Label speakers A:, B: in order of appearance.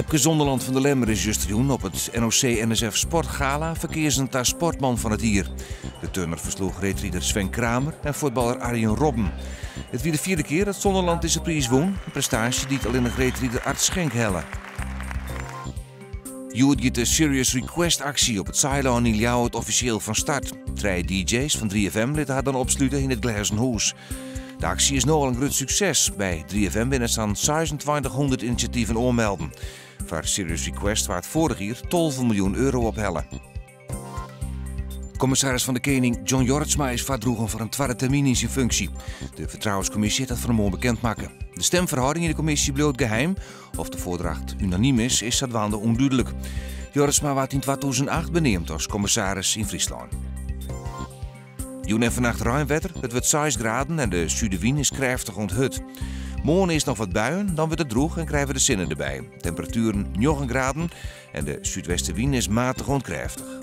A: Epke Zonderland van de Lemmer is juist doen op het NOC-NSF Sportgala verkeersend als sportman van het jaar. De turner versloeg reetrieder Sven Kramer en voetballer Arjen Robben. Het weer de vierde keer dat Zonderland deze prijs won, een prestatie die het alleen nog reetrieder Art Schenk helle. Joet gaat de Serious Request actie op het Zeilen in Ljouwert officieel van start. 3 DJ's van 3FM lieten haar dan opsluiten in het Glazen Hoes. De actie is nogal een groot succes. Bij 3FM binnen staan 2600 initiatieven aanmelden. Voor Serious Request waar het vorig jaar 12 miljoen euro op hellen. Commissaris van de Koning John Jorritsma is verdroegen voor een tweede termijn in zijn functie. De Vertrouwenscommissie heeft dat voor hem bekendmaken. De stemverhouding in de commissie bleef geheim. Of de voordracht unaniem is dat waande onduidelijk. Jorritsma werd in 2008 benoemd als commissaris in Friesland. Joen en vannacht ruim wetter, het wordt 6 graden en de zuidenwind is krachtig onthut. Morgen is nog wat buien, dan wordt het droog en krijgen we de zinnen erbij. Temperaturen 9 graden en de zuidwestenwind is matig onkrachtig.